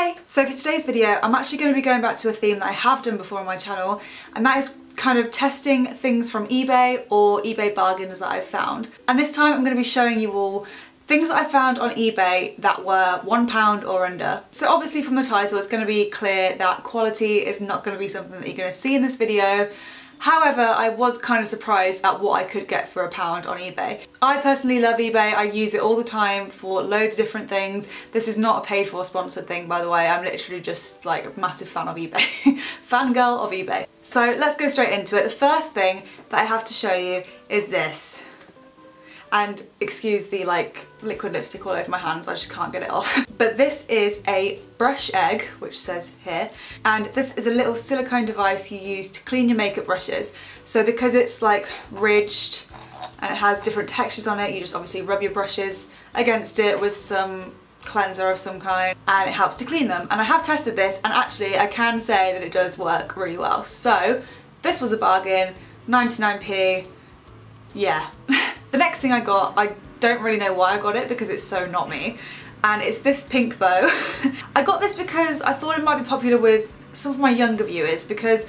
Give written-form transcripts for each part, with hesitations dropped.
Hey! So for today's video, I'm actually going to be going back to a theme that I have done before on my channel, and that is kind of testing things from eBay or eBay bargains that I've found. And this time I'm going to be showing you all things that I found on eBay that were £1 or under. So obviously from the title it's going to be clear that quality is not going to be something that you're going to see in this video. However, I was kind of surprised at what I could get for £1 on eBay. I personally love eBay. I use it all the time for loads of different things. This is not a paid for sponsored thing, by the way. I'm literally just like a massive fan of eBay. Fangirl of eBay. So let's go straight into it. The first thing that I have to show you is this. And excuse the like liquid lipstick all over my hands, I just can't get it off. But this is a brush egg, which says here, and this is a little silicone device you use to clean your makeup brushes. So because it's like ridged and it has different textures on it, you just obviously rub your brushes against it with some cleanser of some kind and it helps to clean them. And I have tested this and actually I can say that it does work really well. So this was a bargain, 99p, yeah. The next thing I got, I don't really know why I got it because it's so not me, and it's this pink bow. I got this because I thought it might be popular with some of my younger viewers, because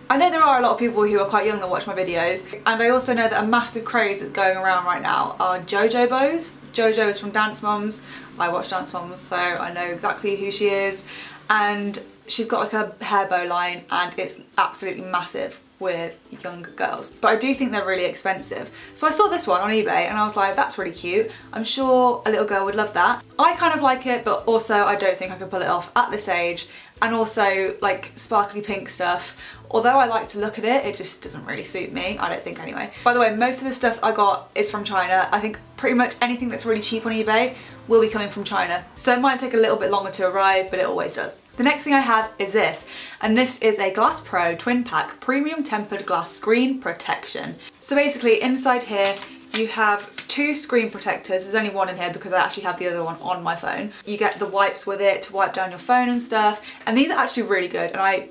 I know there are a lot of people who are quite young that watch my videos, and I also know that a massive craze that's going around right now are JoJo bows. JoJo is from Dance Moms. I watch Dance Moms, so I know exactly who she is, and she's got like a hair bow line and it's absolutely massive with younger girls. But I do think they're really expensive. So I saw this one on eBay and I was like, that's really cute. I'm sure a little girl would love that. I kind of like it, but also I don't think I could pull it off at this age. And also like sparkly pink stuff, although I like to look at it, it just doesn't really suit me, I don't think anyway. By the way, most of the stuff I got is from China. I think pretty much anything that's really cheap on eBay will be coming from China. So it might take a little bit longer to arrive, but it always does. The next thing I have is this, and this is a Glass Pro Twin Pack Premium Tempered Glass Screen Protection. So basically inside here you have two screen protectors. There's only one in here because I actually have the other one on my phone. You get the wipes with it to wipe down your phone and stuff, and these are actually really good, and I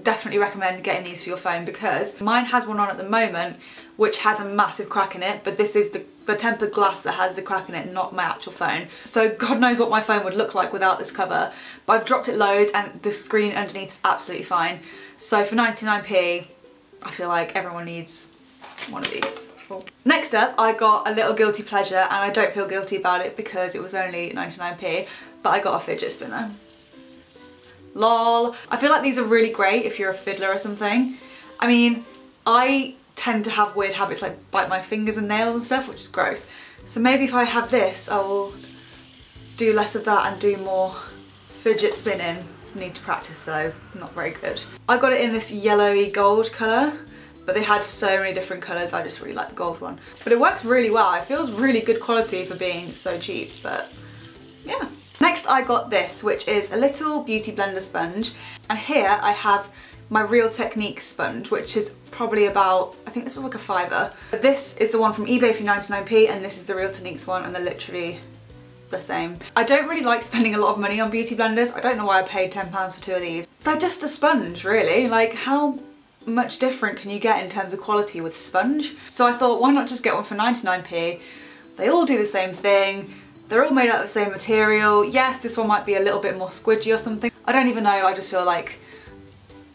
definitely recommend getting these for your phone because mine has one on at the moment which has a massive crack in it, but this is the tempered glass that has the crack in it, not my actual phone. So God knows what my phone would look like without this cover, but I've dropped it loads and the screen underneath is absolutely fine. So for 99p, I feel like everyone needs one of these. Cool. Next up, I got a little guilty pleasure, and I don't feel guilty about it because it was only 99p, but I got a fidget spinner. Lol. I feel like these are really great if you're a fiddler or something. I mean, I tend to have weird habits like bite my fingers and nails and stuff, which is gross. So maybe if I have this, I will do less of that and do more fidget spinning. Need to practice though, not very good. I got it in this yellowy gold colour, but they had so many different colours, I just really like the gold one. But it works really well, it feels really good quality for being so cheap, but yeah. Next I got this, which is a little beauty blender sponge, and here I have my Real Techniques sponge, which is probably about, I think this was like a £5. This is the one from eBay for 99p, and this is the Real Techniques one, and they're literally the same. I don't really like spending a lot of money on beauty blenders. I don't know why I paid £10 for two of these. They're just a sponge, really. Like, how much different can you get in terms of quality with sponge? So I thought, why not just get one for 99p? They all do the same thing. They're all made out of the same material. Yes, this one might be a little bit more squidgy or something. I don't even know, I just feel like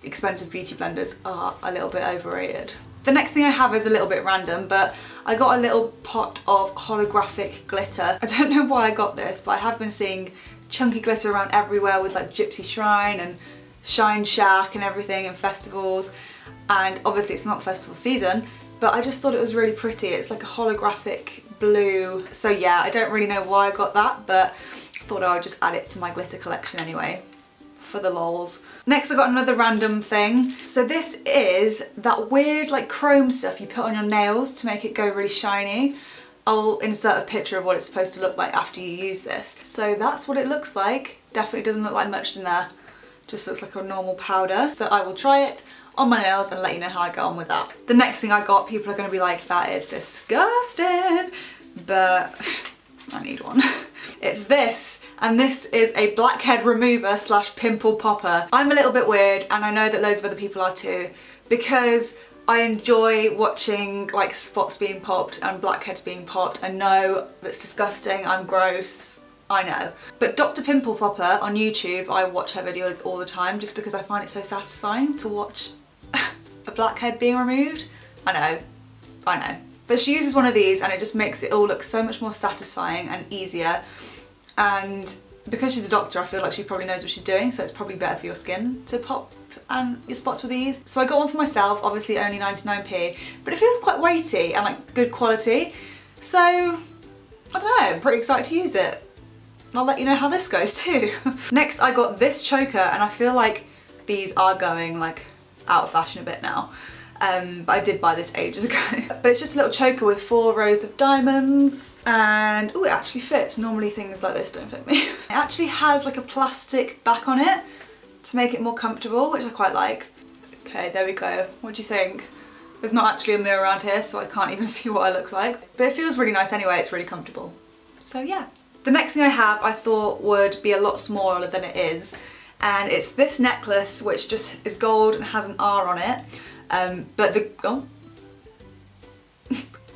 expensive beauty blenders are a little bit overrated. The next thing I have is a little bit random, but I got a little pot of holographic glitter. I don't know why I got this, but I have been seeing chunky glitter around everywhere with like Gypsy Shrine and Shine Shack and everything in festivals. And obviously it's not festival season, but I just thought it was really pretty. It's like a holographic blue. So yeah, I don't really know why I got that, but I thought I would just add it to my glitter collection anyway, for the lols. Next I got another random thing. So this is that weird like chrome stuff you put on your nails to make it go really shiny. I'll insert a picture of what it's supposed to look like after you use this. So that's what it looks like. Definitely doesn't look like much in there. Just looks like a normal powder. So I will try it on my nails and let you know how I get on with that. The next thing I got, people are going to be like, that is disgusting, but I need one. It's this, and this is a blackhead remover / pimple popper. I'm a little bit weird, and I know that loads of other people are too, because I enjoy watching like spots being popped and blackheads being popped. I know that's disgusting, I'm gross, I know. But Dr. Pimple Popper on YouTube, I watch her videos all the time just because I find it so satisfying to watch a blackhead being removed. I know. But she uses one of these and it just makes it all look so much more satisfying and easier. And because she's a doctor, I feel like she probably knows what she's doing, so it's probably better for your skin to pop and your spots with these. So I got one for myself, obviously only 99p, but it feels quite weighty and like good quality. So, I don't know, I'm pretty excited to use it. I'll let you know how this goes too. Next I got this choker, and I feel like these are going like out of fashion a bit now. But I did buy this ages ago. But it's just a little choker with 4 rows of diamonds. And oh, it actually fits. Normally things like this don't fit me. It actually has like a plastic back on it to make it more comfortable, which I quite like. Okay, there we go. What do you think? There's not actually a mirror around here, so I can't even see what I look like. But it feels really nice anyway, it's really comfortable. So yeah. The next thing I have I thought would be a lot smaller than it is. And it's this necklace, which just is gold and has an R on it.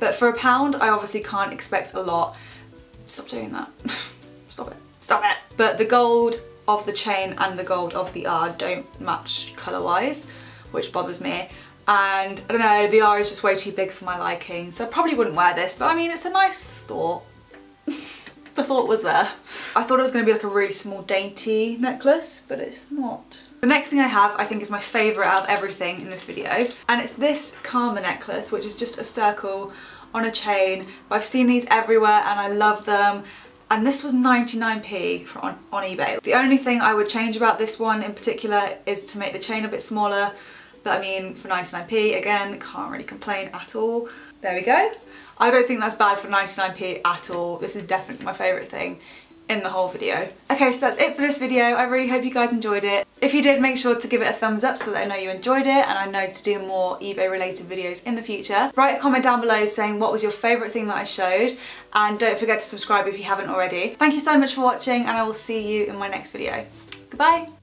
But for £1, I obviously can't expect a lot. Stop doing that. Stop it. Stop it. But the gold of the chain and the gold of the R don't match colour-wise, which bothers me. And I don't know, the R is just way too big for my liking, so I probably wouldn't wear this, but I mean, it's a nice thought. The thought was there. I thought it was going to be like a really small dainty necklace, but it's not. The next thing I have, I think, is my favourite out of everything in this video, and it's this Karma necklace, which is just a circle on a chain. I've seen these everywhere and I love them, and this was 99p on eBay. The only thing I would change about this one in particular is to make the chain a bit smaller, but I mean, for 99p, again, can't really complain at all. There we go. I don't think that's bad for 99p at all. This is definitely my favourite thing in the whole video. Okay, so that's it for this video. I really hope you guys enjoyed it. If you did, make sure to give it a thumbs up so that I know you enjoyed it and I know to do more eBay related videos in the future. Write a comment down below saying what was your favourite thing that I showed, and don't forget to subscribe if you haven't already. Thank you so much for watching, and I will see you in my next video. Goodbye!